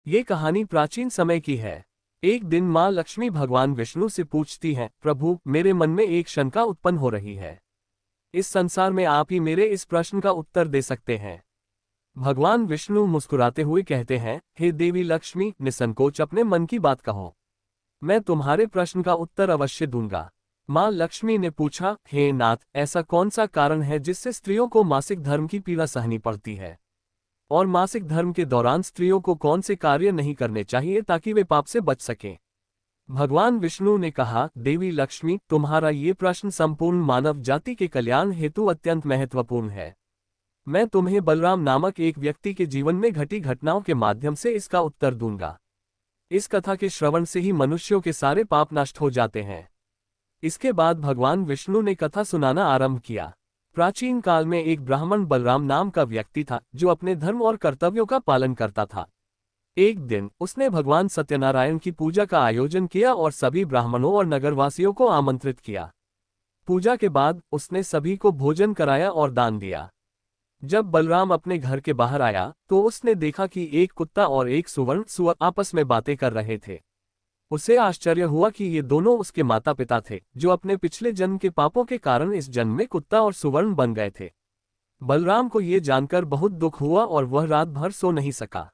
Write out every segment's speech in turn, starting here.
ये कहानी प्राचीन समय की है। एक दिन माँ लक्ष्मी भगवान विष्णु से पूछती हैं, प्रभु, मेरे मन में एक शंका उत्पन्न हो रही है। इस संसार में आप ही मेरे इस प्रश्न का उत्तर दे सकते हैं। भगवान विष्णु मुस्कुराते हुए कहते हैं, हे देवी लक्ष्मी, निसंकोच अपने मन की बात कहो। मैं तुम्हारे प्रश्न का उत्तर अवश्य दूंगा। माँ लक्ष्मी ने पूछा, हे नाथ, ऐसा कौन सा कारण है जिससे स्त्रियों को मासिक धर्म की पीड़ा सहनी पड़ती है? और मासिक धर्म के दौरान स्त्रियों को कौन से कार्य नहीं करने चाहिए ताकि वे पाप से बच सकें? भगवान विष्णु ने कहा, देवी लक्ष्मी, तुम्हारा ये प्रश्न संपूर्ण मानव जाति के कल्याण हेतु अत्यंत महत्वपूर्ण है। मैं तुम्हें बलराम नामक एक व्यक्ति के जीवन में घटी घटनाओं के माध्यम से इसका उत्तर दूंगा। इस कथा के श्रवण से ही मनुष्यों के सारे पाप नष्ट हो जाते हैं। इसके बाद भगवान विष्णु ने कथा सुनाना आरंभ किया। प्राचीन काल में एक ब्राह्मण बलराम नाम का व्यक्ति था जो अपने धर्म और कर्तव्यों का पालन करता था। एक दिन उसने भगवान सत्यनारायण की पूजा का आयोजन किया और सभी ब्राह्मणों और नगरवासियों को आमंत्रित किया। पूजा के बाद उसने सभी को भोजन कराया और दान दिया। जब बलराम अपने घर के बाहर आया तो उसने देखा कि एक कुत्ता और एक सुवर्ण सुअर आपस में बातें कर रहे थे। उसे आश्चर्य हुआ कि ये दोनों उसके माता पिता थे, जो अपने पिछले जन्म के पापों के कारण इस जन्म में कुत्ता और सुवर्ण बन गए थे। बलराम को ये जानकर बहुत दुख हुआ और वह रात भर सो नहीं सका।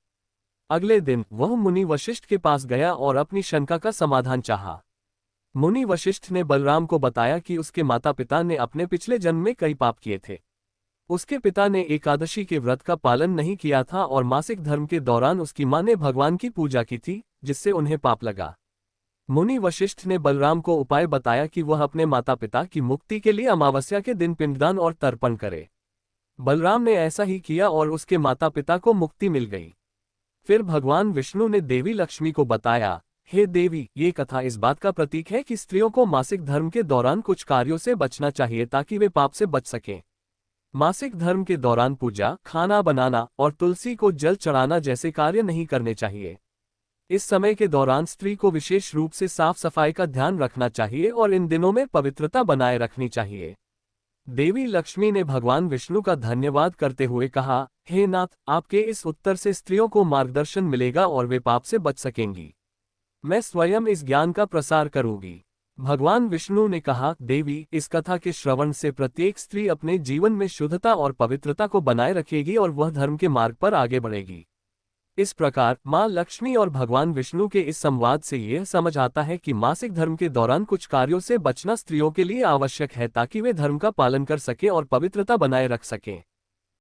अगले दिन वह मुनि वशिष्ठ के पास गया और अपनी शंका का समाधान चाहा। मुनि वशिष्ठ ने बलराम को बताया कि उसके माता पिता ने अपने पिछले जन्म में कई पाप किए थे। उसके पिता ने एकादशी के व्रत का पालन नहीं किया था और मासिक धर्म के दौरान उसकी मां ने भगवान की पूजा की थी, जिससे उन्हें पाप लगा। मुनि वशिष्ठ ने बलराम को उपाय बताया कि वह अपने माता पिता की मुक्ति के लिए अमावस्या के दिन पिंडदान और तर्पण करे। बलराम ने ऐसा ही किया और उसके माता पिता को मुक्ति मिल गई। फिर भगवान विष्णु ने देवी लक्ष्मी को बताया, हे देवी, ये कथा इस बात का प्रतीक है कि स्त्रियों को मासिक धर्म के दौरान कुछ कार्यों से बचना चाहिए ताकि वे पाप से बच सकें। मासिक धर्म के दौरान पूजा, खाना बनाना और तुलसी को जल चढ़ाना जैसे कार्य नहीं करने चाहिए। इस समय के दौरान स्त्री को विशेष रूप से साफ सफाई का ध्यान रखना चाहिए और इन दिनों में पवित्रता बनाए रखनी चाहिए। देवी लक्ष्मी ने भगवान विष्णु का धन्यवाद करते हुए कहा, हे नाथ, आपके इस उत्तर से स्त्रियों को मार्गदर्शन मिलेगा और वे पाप से बच सकेंगी। मैं स्वयं इस ज्ञान का प्रसार करूंगी। भगवान विष्णु ने कहा, देवी, इस कथा के श्रवण से प्रत्येक स्त्री अपने जीवन में शुद्धता और पवित्रता को बनाए रखेगी और वह धर्म के मार्ग पर आगे बढ़ेगी। इस प्रकार माँ लक्ष्मी और भगवान विष्णु के इस संवाद से यह समझ आता है कि मासिक धर्म के दौरान कुछ कार्यों से बचना स्त्रियों के लिए आवश्यक है ताकि वे धर्म का पालन कर सकें और पवित्रता बनाए रख सकें।